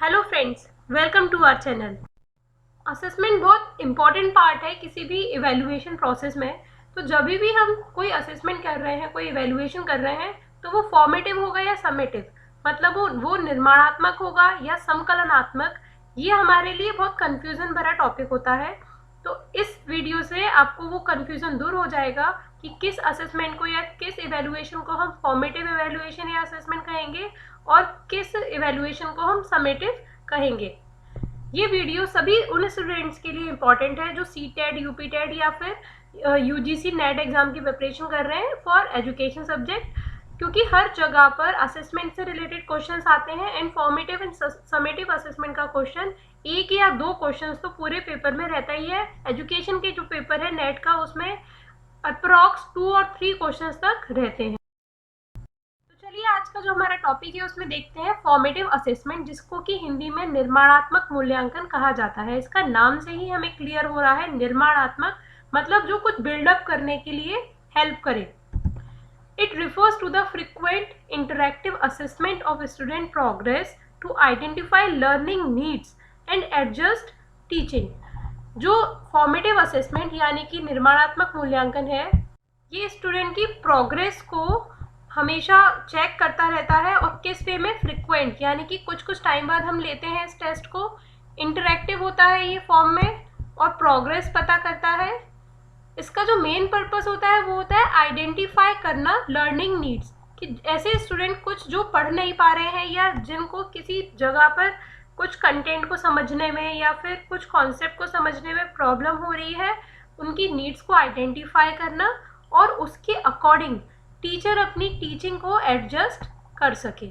Hello friends, welcome to our channel. Assessment बहुत important part है किसी भी इवैल्यूएशन प्रोसेस में। तो जब भी हम कोई असेसमेंट कर रहे हैं, कोई इवैल्यूएशन कर रहे हैं, तो वो फॉर्मेटिव होगा या समेटिव, मतलब वो निर्माणात्मक होगा या समकलनात्मक, ये हमारे लिए बहुत कंफ्यूजन भरा टॉपिक होता है। तो इस वीडियो से आपको वो कंफ्यूजन दूर हो जाएगा कि किस असेसमेंट को या किस इवैल्यूएशन को हम फॉर्मेटिव इवैल्यूएशन या असेसमेंट कहेंगे और किस इवैल्यूएशन को हम समेटिव कहेंगे। ये वीडियो सभी उन स्टूडेंट्स के लिए इम्पॉर्टेंट है जो सीटेट, यूपीटेट या फिर यूजीसी नेट एग्जाम की प्रिपरेशन कर रहे हैं फॉर एजुकेशन सब्जेक्ट, क्योंकि हर जगह पर असेसमेंट से रिलेटेड क्वेश्चंस आते हैं and formative and summative assessment का क्वेश्चन एक या दो क्वेश्चंस तो पूरे पेपर में रहता ही है। एजुकेशन के जो पेपर है नेट का, उसमें अप्रॉक्स 2 और 3 क्वेश्चंस तक रहते हैं। चलिए आज का जो हमारा टॉपिक है उसमें देखते हैं फॉर्मेटिव असेसमेंट, जिसको कि हिंदी में निर्माणात्मक मूल्यांकन कहा जाता है। इसका नाम से ही हमें क्लियर हो रहा है, निर्माणात्मक मतलब जो कुछ बिल्डअप करने के लिए हेल्प करे। It refers to the frequent interactive assessment of student progress to identify learning needs and adjust teaching. जो फॉर्मेटिव असेसमेंट यानी कि निर्माणात्मक मूल्यांकन है, ये स्टूडेंट की प्रोग्रेस को हमेशा चेक करता रहता है और किस वे में, फ्रिक्वेंट यानी कि कुछ कुछ टाइम बाद हम लेते हैं इस टेस्ट को। इंटरैक्टिव होता है ये फॉर्म में और प्रोग्रेस पता करता है। इसका जो मेन पर्पस होता है वो होता है आइडेंटिफाई करना लर्निंग नीड्स, कि ऐसे स्टूडेंट कुछ जो पढ़ नहीं पा रहे हैं या जिनको किसी जगह पर कुछ कंटेंट को समझने में या फिर कुछ कॉन्सेप्ट को समझने में प्रॉब्लम हो रही है, उनकी नीड्स को आइडेंटिफाई करना और उसके अकॉर्डिंग टीचर अपनी टीचिंग को एडजस्ट कर सके।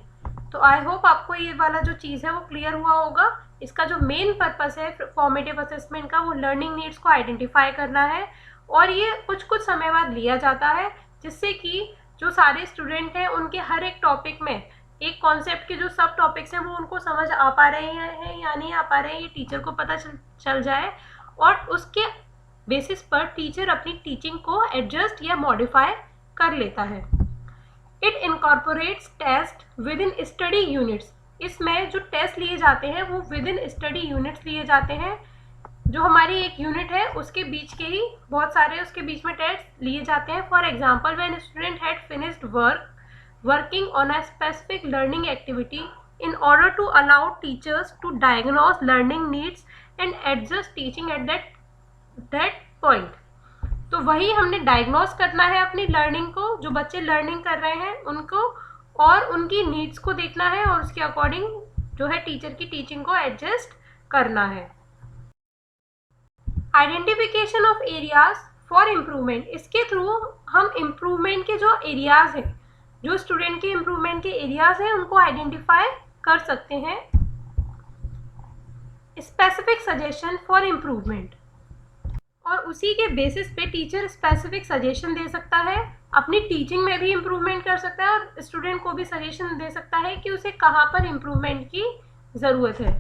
तो आई होप आपको ये वाला जो चीज़ है वो क्लियर हुआ होगा। इसका जो मेन पर्पस है फॉर्मेटिव असेसमेंट का, वो लर्निंग नीड्स को आइडेंटिफाई करना है और ये कुछ कुछ समय बाद लिया जाता है, जिससे कि जो सारे स्टूडेंट हैं उनके हर एक टॉपिक में, एक कॉन्सेप्ट के जो सब टॉपिक्स हैं वो उनको समझ आ पा रहे हैं या नहीं आ पा रहे हैं, ये टीचर को पता चल जाए और उसके बेसिस पर टीचर अपनी टीचिंग को एडजस्ट या मॉडिफाई कर लेता है। It incorporates test within study units. इसमें जो टेस्ट लिए जाते हैं वो विद इन स्टडी यूनिट्स लिए जाते हैं। जो हमारी एक यूनिट है उसके बीच के ही बहुत सारे उसके बीच में टेस्ट लिए जाते हैं। For example, when student had finished working on a specific learning activity in order to allow teachers to diagnose learning needs and adjust teaching at that point। तो वही हमने डायग्नोस करना है अपनी लर्निंग को, जो बच्चे लर्निंग कर रहे हैं उनको, और उनकी नीड्स को देखना है और उसके अकॉर्डिंग जो है टीचर की टीचिंग को एडजस्ट करना है। Identification of areas for improvement. इसके थ्रू हम इम्प्रूवमेंट के जो एरियाज हैं, जो स्टूडेंट के इम्प्रूवमेंट के एरियाज हैं, उनको आइडेंटिफाई कर सकते हैं। स्पेसिफिक सजेशन फॉर इम्प्रूवमेंट, और उसी के बेसिस पे टीचर स्पेसिफिक सजेशन दे सकता है, अपनी टीचिंग में भी इम्प्रूवमेंट कर सकता है और स्टूडेंट को भी सजेशन दे सकता है कि उसे कहाँ पर इम्प्रूवमेंट की ज़रूरत है।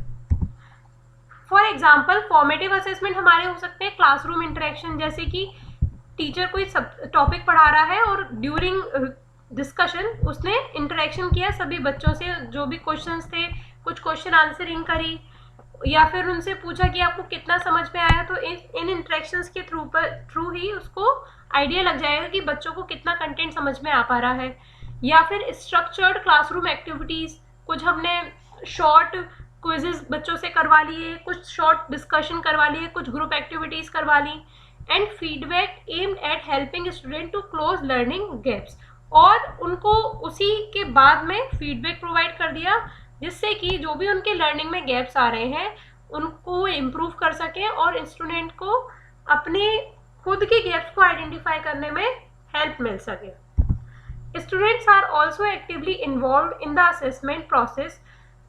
फॉर एग्जाम्पल, फॉर्मेटिव असेसमेंट हमारे हो सकते हैं क्लासरूम इंटरेक्शन, जैसे कि टीचर कोई सब टॉपिक पढ़ा रहा है और ड्यूरिंग डिस्कशन उसने इंटरेक्शन किया सभी बच्चों से, जो भी क्वेश्चंस थे, कुछ क्वेश्चन आंसरिंग करी या फिर उनसे पूछा कि आपको कितना समझ में आया। तो इन इंटरेक्शंस के थ्रू ही उसको आइडिया लग जाएगा कि बच्चों को कितना कंटेंट समझ में आ पा रहा है। या फिर स्ट्रक्चर्ड क्लासरूम एक्टिविटीज़, कुछ हमने शॉर्ट क्विजेज बच्चों से करवा लिए, कुछ शॉर्ट डिस्कशन करवा लिए, कुछ ग्रुप एक्टिविटीज़ करवा ली। And feedback aimed at helping student to close learning gaps, और उनको उसी के बाद में फीडबैक प्रोवाइड कर दिया, जिससे कि जो भी उनके लर्निंग में गैप्स आ रहे हैं उनको इम्प्रूव कर सकें और स्टूडेंट को अपने खुद के गैप्स को आइडेंटिफाई करने में हेल्प मिल सके। Students are also actively involve in the assessment process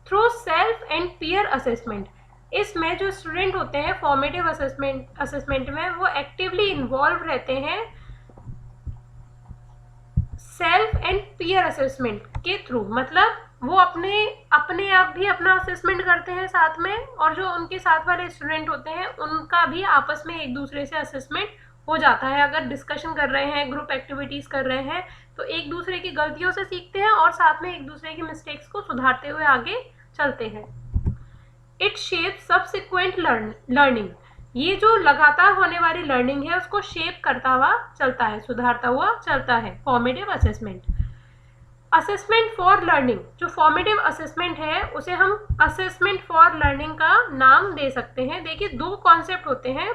through self and peer assessment. इसमें जो स्टूडेंट होते हैं फॉर्मेटिव असेसमेंट में, वो एक्टिवली इन्वॉल्व रहते हैं सेल्फ एंड पीयर असेसमेंट के थ्रू, मतलब वो अपने आप भी अपना असेसमेंट करते हैं साथ में, और जो उनके साथ वाले स्टूडेंट होते हैं उनका भी आपस में एक दूसरे से असेसमेंट हो जाता है। अगर डिस्कशन कर रहे हैं, ग्रुप एक्टिविटीज़ कर रहे हैं, तो एक दूसरे की गलतियों से सीखते हैं और साथ में एक दूसरे की मिस्टेक्स को सुधारते हुए आगे चलते हैं। इट शेप सब्सिक्वेंट लर्निंग, ये जो लगातार होने वाली लर्निंग है उसको शेप करता हुआ चलता है, सुधारता हुआ चलता है formative assessment. Assessment for learning, जो फॉर्मेटिव असेसमेंट है उसे हम असेसमेंट फॉर लर्निंग का नाम दे सकते हैं। देखिए दो कॉन्सेप्ट होते हैं,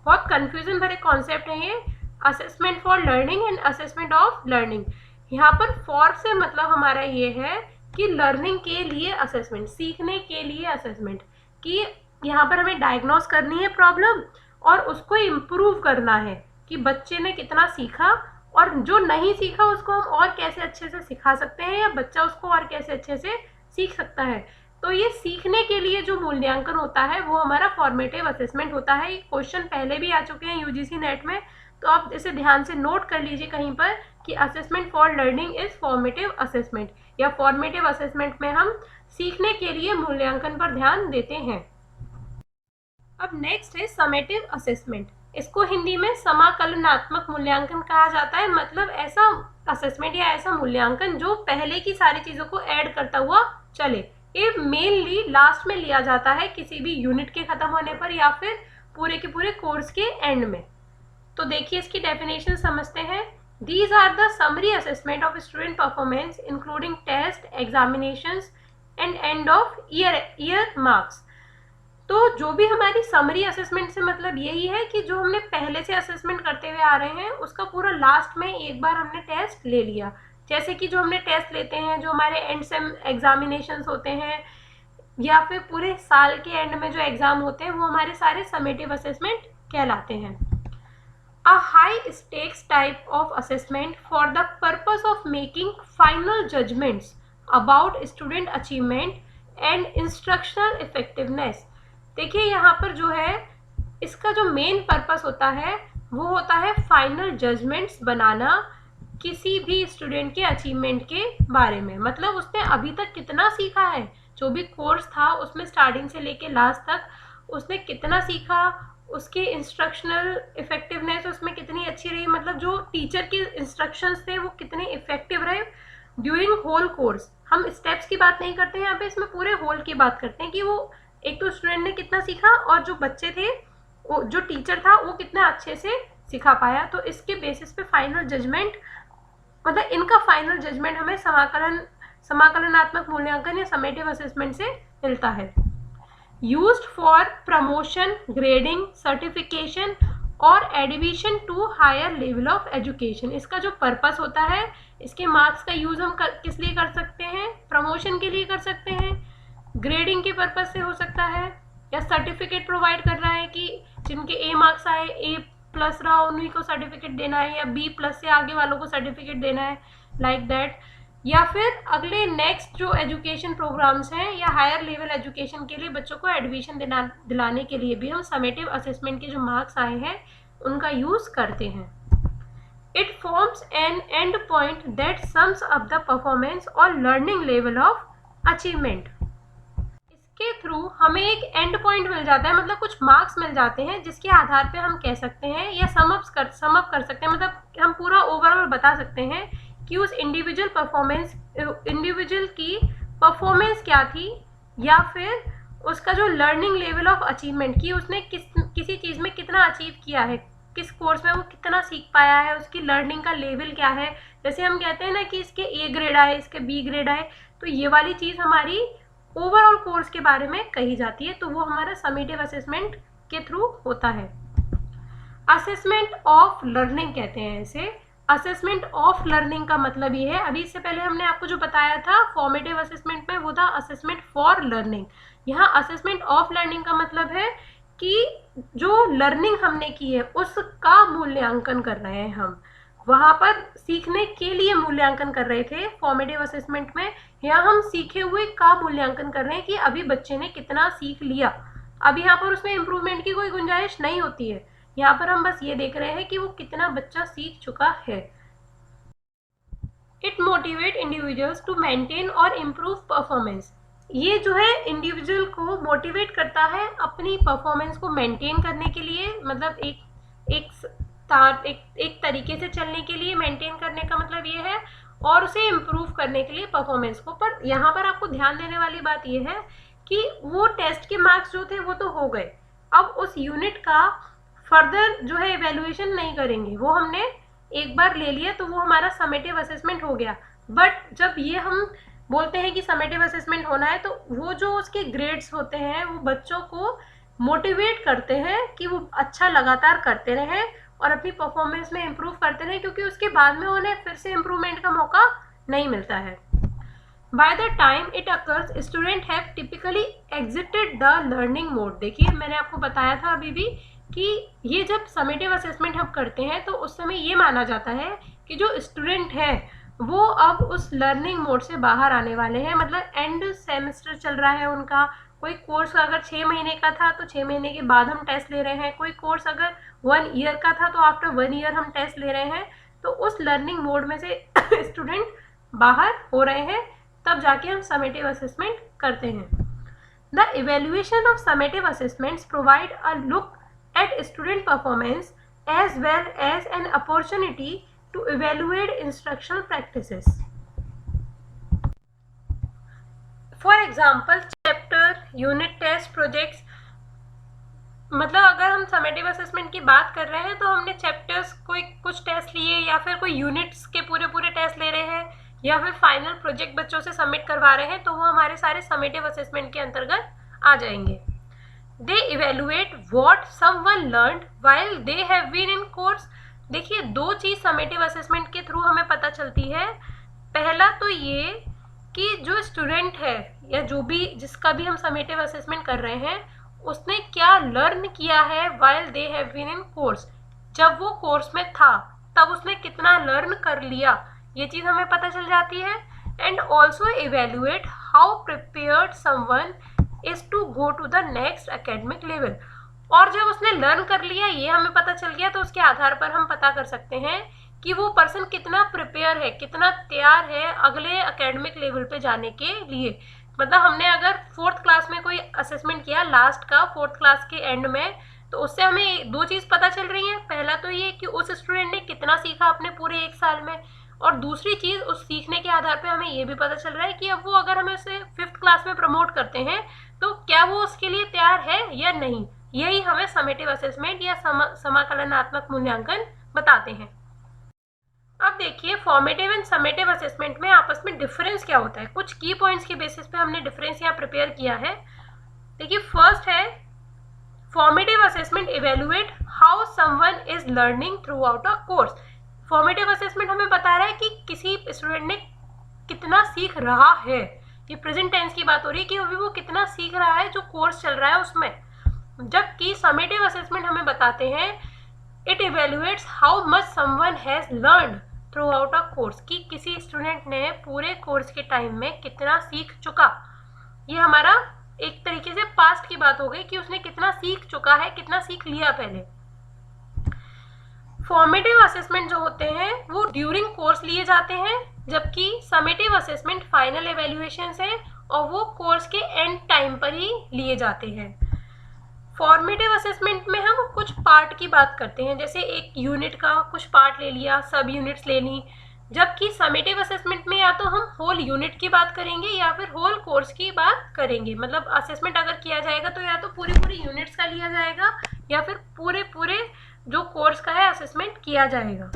बहुत कंफ्यूजन भरे कॉन्सेप्ट हैं ये, assessment for learning and assessment of learning. यहाँ पर फॉर से मतलब हमारा ये है कि लर्निंग के लिए असेसमेंट, सीखने के लिए असेसमेंट, कि यहाँ पर हमें डायग्नोस करनी है प्रॉब्लम और उसको इम्प्रूव करना है कि बच्चे ने कितना सीखा, और जो नहीं सीखा उसको हम और कैसे अच्छे से सिखा सकते हैं, या बच्चा उसको और कैसे अच्छे से सीख सकता है। तो ये सीखने के लिए जो मूल्यांकन होता है वो हमारा फॉर्मेटिव असेसमेंट होता है। ये क्वेश्चन पहले भी आ चुके हैं यूजीसी नेट में, तो आप इसे ध्यान से नोट कर लीजिए कहीं पर कि assessment for learning is formative assessment, या फॉर्मेटिव असेसमेंट में हम सीखने के लिए मूल्यांकन पर ध्यान देते हैं। अब नेक्स्ट है समेटिव असेसमेंट, इसको हिंदी में समाकलनात्मक मूल्यांकन कहा जाता है। मतलब ऐसा असेसमेंट या ऐसा मूल्यांकन जो पहले की सारी चीजों को ऐड करता हुआ चले। ये मेनली लास्ट में लिया जाता है किसी भी यूनिट के खत्म होने पर या फिर पूरे के पूरे कोर्स के एंड में। तो देखिए इसकी डेफिनेशन समझते हैं। These are the summary assessment of student performance including test, examinations and end of year marks. तो जो भी हमारी समरी असेसमेंट से मतलब यही है कि जो हमने पहले से असेसमेंट करते हुए आ रहे हैं उसका पूरा लास्ट में एक बार हमने टेस्ट ले लिया। जैसे कि जो हमने टेस्ट लेते हैं, जो हमारे एंड सेम एग्जामिनेशंस होते हैं, या फिर पूरे साल के एंड में जो एग्जाम होते हैं, वो हमारे सारे समेटिव असेसमेंट कहलाते हैं। A high stakes type of assessment for the purpose of making final judgments about student achievement and instructional effectiveness। देखिए यहाँ पर जो है इसका जो मेन पर्पस होता है वो होता है फाइनल जजमेंट्स बनाना किसी भी स्टूडेंट के अचीवमेंट के बारे में। मतलब उसने अभी तक कितना सीखा है, जो भी कोर्स था उसमें स्टार्टिंग से लेके लास्ट तक उसने कितना सीखा, उसके इंस्ट्रक्शनल इफेक्टिवनेस उसमें कितनी अच्छी रही, मतलब जो टीचर के इंस्ट्रक्शंस थे वो कितने इफेक्टिव रहे ड्यूरिंग होल कोर्स। हम स्टेप्स की बात नहीं करते हैं यहाँ पे, इसमें पूरे होल की बात करते हैं कि वो एक तो स्टूडेंट ने कितना सीखा और जो बच्चे थे वो जो टीचर था वो कितना अच्छे से सिखा पाया। तो इसके बेसिस पे फाइनल जजमेंट, मतलब इनका फाइनल जजमेंट हमें समाकलनात्मक मूल्यांकन या समेटिव असेसमेंट से मिलता है। Used for promotion, grading, certification और admission to higher level of education. इसका जो पर्पस होता है, इसके मार्क्स का यूज हम किस लिए कर सकते हैं, प्रमोशन के लिए कर सकते हैं, ग्रेडिंग के पर्पस से हो सकता है, या सर्टिफिकेट प्रोवाइड कर रहा है कि जिनके ए मार्क्स आए, A+ रहा, उन्हीं को सर्टिफिकेट देना है, या B+ से आगे वालों को सर्टिफिकेट देना है, लाइक दैट। या फिर अगले नेक्स्ट जो एजुकेशन प्रोग्राम्स हैं या हायर लेवल एजुकेशन के लिए बच्चों को एडमिशन दिलाने के लिए भी हम समेटिव असेसमेंट के जो मार्क्स आए हैं उनका यूज करते हैं। It forms an and point that sums up the performance और लर्निंग लेवल ऑफ अचीवमेंट। इसके थ्रू हमें एक एंड पॉइंट मिल जाता है, मतलब कुछ मार्क्स मिल जाते हैं जिसके आधार पे हम कह सकते हैं या सम अप कर सकते हैं, मतलब हम पूरा ओवरऑल बता सकते हैं कि उस इंडिविजुअल की परफॉर्मेंस क्या थी, या फिर उसका जो लर्निंग लेवल ऑफ अचीवमेंट की उसने किसी चीज़ में कितना अचीव किया है, किस कोर्स में वो कितना सीख पाया है, उसकी लर्निंग का लेवल क्या है। जैसे हम कहते हैं ना कि इसके A ग्रेड आए, इसके B ग्रेड आए, तो ये वाली चीज़ हमारी ओवरऑल कोर्स के बारे में कही जाती है, तो वो हमारा समेटिव असेसमेंट के थ्रू होता है। असेसमेंट ऑफ लर्निंग कहते हैं इसे। असेसमेंट ऑफ लर्निंग का मतलब ये है, अभी इससे पहले हमने आपको जो बताया था फॉर्मेटिव असेसमेंट में वो था असेसमेंट फॉर लर्निंग। यहाँ असेसमेंट ऑफ लर्निंग का मतलब है कि जो लर्निंग हमने की है उसका मूल्यांकन कर रहे हैं हम, वहाँ पर सीखने के लिए मूल्यांकन कर रहे थे फॉर्मेटिव असेसमेंट में, यहाँ हम सीखे हुए का मूल्यांकन कर रहे हैं कि अभी बच्चे ने कितना सीख लिया। अब यहाँ पर उसमें इम्प्रूवमेंट की कोई गुंजाइश नहीं होती है, यहाँ पर हम बस ये देख रहे हैं कि वो कितना बच्चा सीख चुका है। It motivate individuals to maintain और इम्प्रूव परफॉर्मेंस। ये जो है इंडिविजुअल को मोटिवेट करता है अपनी परफॉर्मेंस को मेंटेन करने के लिए, मतलब एक तरीके से चलने के लिए, मेंटेन करने का मतलब ये है, और उसे इम्प्रूव करने के लिए परफॉर्मेंस को। पर यहाँ पर आपको ध्यान देने वाली बात ये है कि वो टेस्ट के मार्क्स जो थे वो तो हो गए, अब उस यूनिट का फर्दर जो है इवेल्युएशन नहीं करेंगे, वो हमने एक बार ले लिया तो वो हमारा समेटिव असेसमेंट हो गया। बट जब ये हम बोलते हैं कि समेटिव असेसमेंट होना है, तो वो जो उसके ग्रेड्स होते हैं वो बच्चों को मोटिवेट करते हैं कि वो अच्छा लगातार करते रहें और अपनी परफॉर्मेंस में इम्प्रूव करते रहें, क्योंकि उसके बाद में उन्हें फिर से इम्प्रूवमेंट का मौका नहीं मिलता है। By the time it occurs, student have typically exited the learning mode। देखिए मैंने आपको बताया था अभी भी कि ये जब समेटिव असेसमेंट हम करते हैं तो उस समय ये माना जाता है कि जो स्टूडेंट है वो अब उस लर्निंग मोड से बाहर आने वाले हैं, मतलब एंड सेमेस्टर चल रहा है उनका। कोई कोर्स अगर 6 महीने का था तो 6 महीने के बाद हम टेस्ट ले रहे हैं, कोई कोर्स अगर 1 ईयर का था तो आफ्टर 1 ईयर हम टेस्ट ले रहे हैं, तो उस लर्निंग मोड में से स्टूडेंट बाहर हो रहे हैं, तब जाके हम समेटिव असेसमेंट करते हैं। The evaluation of summative assessments provide a look at student performance as well as an opportunity to evaluate instructional practices. For example chapter, unit test, projects, मतलब अगर हम समेटिव असेसमेंट की बात कर रहे हैं तो हमने चैप्टर्स कोई कुछ टेस्ट लिए या फिर कोई यूनिट्स के पूरे टेस्ट ले रहे हैं या फिर फाइनल प्रोजेक्ट बच्चों से सबमिट करवा रहे हैं, तो वो हमारे सारे समेटिव असेसमेंट के अंतर्गत आ जाएंगे। They evaluate what someone learned while they have been in course. देखिए 2 चीज़ समेटिव असेसमेंट के थ्रू हमें पता चलती है। पहला तो ये कि जो स्टूडेंट है या जो भी जिसका भी हम समेटिव असेसमेंट कर रहे हैं उसने क्या लर्न किया है while they have been in course. जब वो कोर्स में था तब उसने कितना लर्न कर लिया, ये चीज़ हमें पता चल जाती है। And also evaluate how prepared someone is to go to the next academic level. और जब उसने लर्न कर लिया ये हमें पता चल गया, तो उसके आधार पर हम पता कर सकते हैं कि वो पर्सन कितना प्रिपेयर है, कितना तैयार है अगले एकेडमिक लेवल पे जाने के लिए। मतलब हमने अगर 4th क्लास में कोई असेसमेंट किया, लास्ट का 4th क्लास के एंड में, तो उससे हमें 2 चीज़ पता चल रही हैं। पहला तो ये कि उस स्टूडेंट ने कितना सीखा अपने पूरे 1 साल में, और दूसरी चीज़ उस सीखने के आधार पे हमें ये भी पता चल रहा है कि अब वो अगर हमें उसे 5th क्लास में प्रमोट करते हैं तो क्या वो उसके लिए तैयार है या नहीं। यही हमें समेटिव असेसमेंट या समाकलनात्मक मूल्यांकन बताते हैं। अब देखिए फॉर्मेटिव एंड समेटिव असेसमेंट में आपस में डिफरेंस क्या होता है। कुछ की पॉइंट्स के बेसिस पे हमने डिफरेंस यहाँ प्रिपेयर किया है। देखिए फर्स्ट है formative assessment evaluate how someone is learning through out a course. Formative assessment हमें बता रहा है कि किसी स्टूडेंट ने कितना सीख रहा है। ये प्रेजेंट टेंस की बात हो रही है कि अभी वो कितना सीख रहा है जो कोर्स चल रहा है उसमें। जबकि समेटिव असेसमेंट हमें बताते हैं it evaluates how much someone has learned through out a course, कि किसी स्टूडेंट ने पूरे कोर्स के टाइम में कितना सीख चुका। ये हमारा एक तरीके से पास्ट की बात हो गई कि उसने कितना सीख चुका है, कितना सीख लिया पहले। फॉर्मेटिव असेसमेंट जो होते हैं वो ड्यूरिंग कोर्स लिए जाते हैं, जबकि समेटिव असेसमेंट फाइनल एवेल्युएशन है और वो कोर्स के एंड टाइम पर ही लिए जाते हैं। फॉर्मेटिव असेसमेंट में हम कुछ पार्ट की बात करते हैं, जैसे एक यूनिट का कुछ पार्ट ले लिया, सब यूनिट्स ले ली। जबकि समेटिव असेसमेंट में या तो हम होल यूनिट की बात करेंगे या फिर होल कोर्स की बात करेंगे। मतलब असेसमेंट अगर किया जाएगा तो या तो पूरे यूनिट्स का लिया जाएगा या फिर पूरे जो कोर्स का है असेसमेंट किया जाएगा।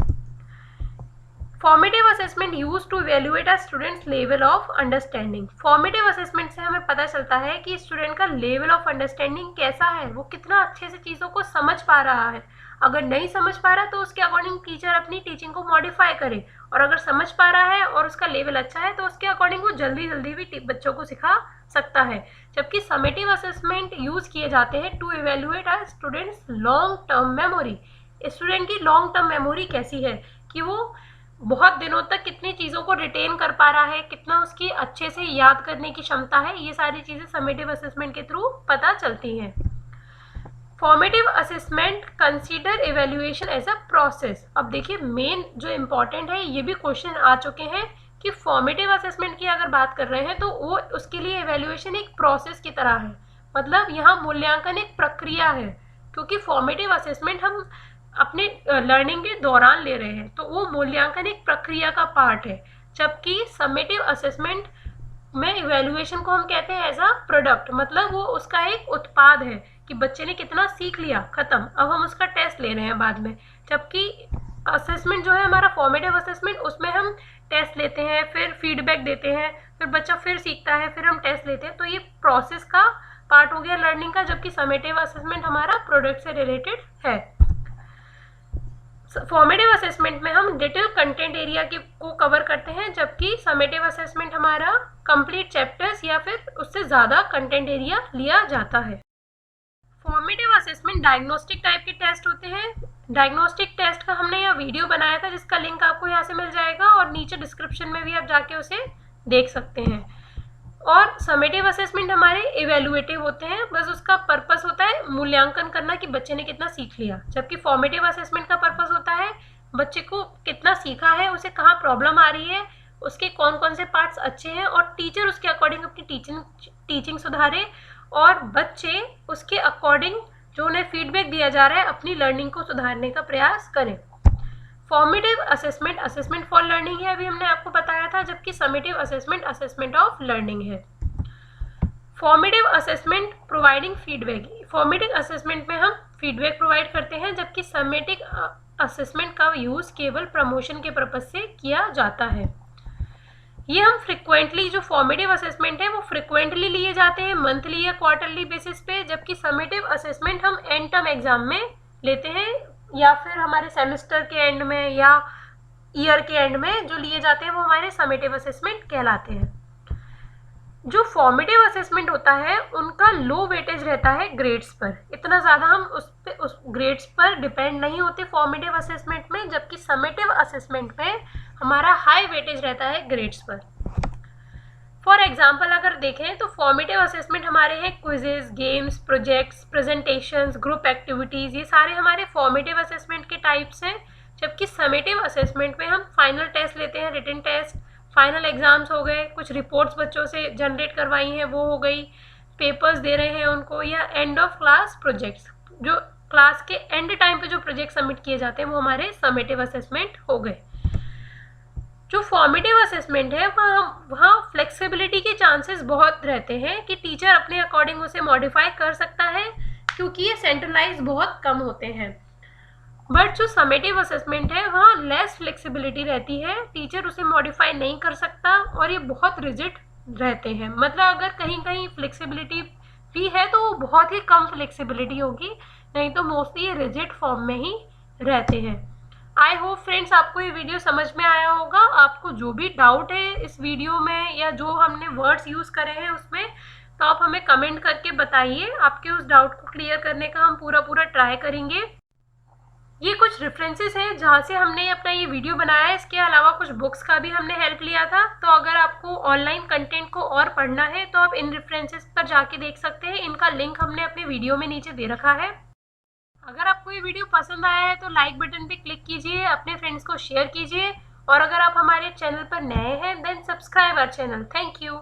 Formative assessment use to evaluate a student's level of understanding. Formative assessment से हमें पता चलता है कि स्टूडेंट का लेवल ऑफ अंडरस्टैंडिंग कैसा है, वो कितना अच्छे से चीज़ों को समझ पा रहा है। अगर नहीं समझ पा रहा तो उसके अकॉर्डिंग टीचर अपनी टीचिंग को मॉडिफाई करे, और अगर समझ पा रहा है और उसका लेवल अच्छा है तो उसके अकॉर्डिंग वो जल्दी भी बच्चों को सिखा सकता है। जबकि समेटिव असेसमेंट यूज किए जाते हैं to evaluate a student's long term memory. Student की लॉन्ग टर्म मेमोरी कैसी है, कि वो बहुत दिनों तक कितनी चीज़ों को रिटेन कर पा रहा है, कितना उसकी अच्छे से याद करने की क्षमता है। ये सारी चीज़ें समेटिव असेसमेंट के थ्रू पता चलती हैं। Formative assessment consider evaluation as a process. अब देखिए मेन जो इम्पोर्टेंट है, ये भी क्वेश्चन आ चुके हैं कि फॉर्मेटिव असेसमेंट की अगर बात कर रहे हैं तो वो उसके लिए इवेल्युएशन एक प्रोसेस की तरह है। मतलब यहाँ मूल्यांकन एक प्रक्रिया है, क्योंकि फॉर्मेटिव असेसमेंट हम अपने लर्निंग के दौरान ले रहे हैं, तो वो मूल्यांकन एक प्रक्रिया का पार्ट है। जबकि समेटिव असेसमेंट में इवेल्युएशन को हम कहते हैं एज अ प्रोडक्ट, मतलब वो उसका एक उत्पाद है कि बच्चे ने कितना सीख लिया, खत्म, अब हम उसका टेस्ट ले रहे हैं बाद में। जबकि असेसमेंट जो है हमारा फॉर्मेटिव असेसमेंट, उसमें हम टेस्ट लेते हैं, फिर फीडबैक देते हैं, फिर बच्चा फिर सीखता है, फिर हम टेस्ट लेते हैं। तो ये प्रोसेस का पार्ट हो गया लर्निंग का, जबकि समेटिव असेसमेंट हमारा प्रोडक्ट से रिलेटेड है। फॉर्मेटिव असेसमेंट में हम डिटेल कंटेंट एरिया को कवर करते हैं, जबकि समेटिव असेसमेंट हमारा कंप्लीट चैप्टर्स या फिर उससे ज़्यादा कंटेंट एरिया लिया जाता है। फॉर्मेटिव असेसमेंट डायग्नोस्टिक टाइप के टेस्ट होते हैं। डायग्नोस्टिक टेस्ट का हमने यह वीडियो बनाया था, जिसका लिंक आपको यहाँ से मिल जाएगा और नीचे डिस्क्रिप्शन में भी आप जाके उसे देख सकते हैं। और समेटिव असेसमेंट हमारे इवेल्युएटिव होते हैं, बस उसका पर्पस होता है मूल्यांकन करना कि बच्चे ने कितना सीख लिया। जबकि फॉर्मेटिव असेसमेंट का पर्पस होता है बच्चे को कितना सीखा है, उसे कहाँ प्रॉब्लम आ रही है, उसके कौन कौन से पार्ट्स अच्छे हैं, और टीचर उसके अकॉर्डिंग अपनी टीचिंग सुधारे, और बच्चे उसके अकॉर्डिंग जो उन्हें फीडबैक दिया जा रहा है अपनी लर्निंग को सुधारने का प्रयास करें। Formative assessment assessment for learning है, अभी हमने आपको बताया था, जबकि summative assessment assessment of learning है। Formative assessment providing feedback, formative assessment में हम फीडबैक प्रोवाइड करते हैं, जबकि समेटिव असेसमेंट का यूज़ केवल प्रमोशन के पर्पज से किया जाता है। ये हम फ्रिक्वेंटली, जो फॉर्मेटिव असेसमेंट है वो फ्रिक्वेंटली लिए जाते हैं, मंथली या क्वार्टरली बेसिस पे, जबकि समेटिव असेसमेंट हम एंड टर्म एग्जाम में लेते हैं, या फिर हमारे सेमेस्टर के एंड में या ईयर के एंड में जो लिए जाते हैं वो हमारे समेटिव असेसमेंट कहलाते हैं। जो फॉर्मेटिव असेसमेंट होता है उनका लो वेटेज रहता है ग्रेड्स पर, इतना ज़्यादा हम उस ग्रेड्स पर डिपेंड नहीं होते फॉर्मेटिव असेसमेंट में, जबकि समेटिव असेसमेंट में हमारा हाई वेटेज रहता है ग्रेड्स पर। फॉर एग्जाम्पल अगर देखें तो फॉर्मेटिव असेसमेंट हमारे हैं quizzes, games, projects, presentations, group activities, ये सारे हमारे फॉर्मेटिव असेसमेंट के टाइप्स हैं। जबकि समेटिव असेसमेंट में हम फाइनल टेस्ट लेते हैं, रिटन टेस्ट, फाइनल एग्जाम्स हो गए, कुछ रिपोर्ट्स बच्चों से जनरेट करवाई हैं वो हो गई, पेपर्स दे रहे हैं उनको, या एंड ऑफ क्लास प्रोजेक्ट्स, जो क्लास के एंड टाइम पे जो प्रोजेक्ट सबमिट किए जाते हैं वो हमारे समेटिव असेसमेंट हो गए। जो फॉर्मेटिव असेसमेंट है वहाँ फ्लेक्सिबिलिटी के चांसेस बहुत रहते हैं कि टीचर अपने अकॉर्डिंग उसे मॉडिफाई कर सकता है, क्योंकि ये सेंट्रलाइज बहुत कम होते हैं। बट जो समेटिव असेसमेंट है वहाँ लेस फ्लेक्सिबिलिटी रहती है, टीचर उसे मॉडिफाई नहीं कर सकता, और ये बहुत रिजिड रहते हैं। मतलब अगर कहीं कहीं फ्लेक्सिबिलिटी भी है तो वो बहुत ही कम फ्लेक्सिबिलिटी होगी, नहीं तो मोस्टली ये रिजिड फॉर्म में ही रहते हैं। आई होप फ्रेंड्स आपको ये वीडियो समझ में आया होगा। आपको जो भी डाउट है इस वीडियो में या जो हमने वर्ड्स यूज़ करे हैं उसमें, तो आप हमें कमेंट करके बताइए। आपके उस डाउट को क्लियर करने का हम पूरा ट्राई करेंगे। ये कुछ रेफरेंसेस हैं जहाँ से हमने अपना ये वीडियो बनाया है। इसके अलावा कुछ बुक्स का भी हमने हेल्प लिया था। तो अगर आपको ऑनलाइन कंटेंट को और पढ़ना है तो आप इन रेफरेंसेस पर जाके देख सकते हैं। इनका लिंक हमने अपने वीडियो में नीचे दे रखा है। अगर आपको ये वीडियो पसंद आया है तो लाइक बटन पे क्लिक कीजिए, अपने फ्रेंड्स को शेयर कीजिए, और अगर आप हमारे चैनल पर नए हैं then subscribe our channel. Thank you.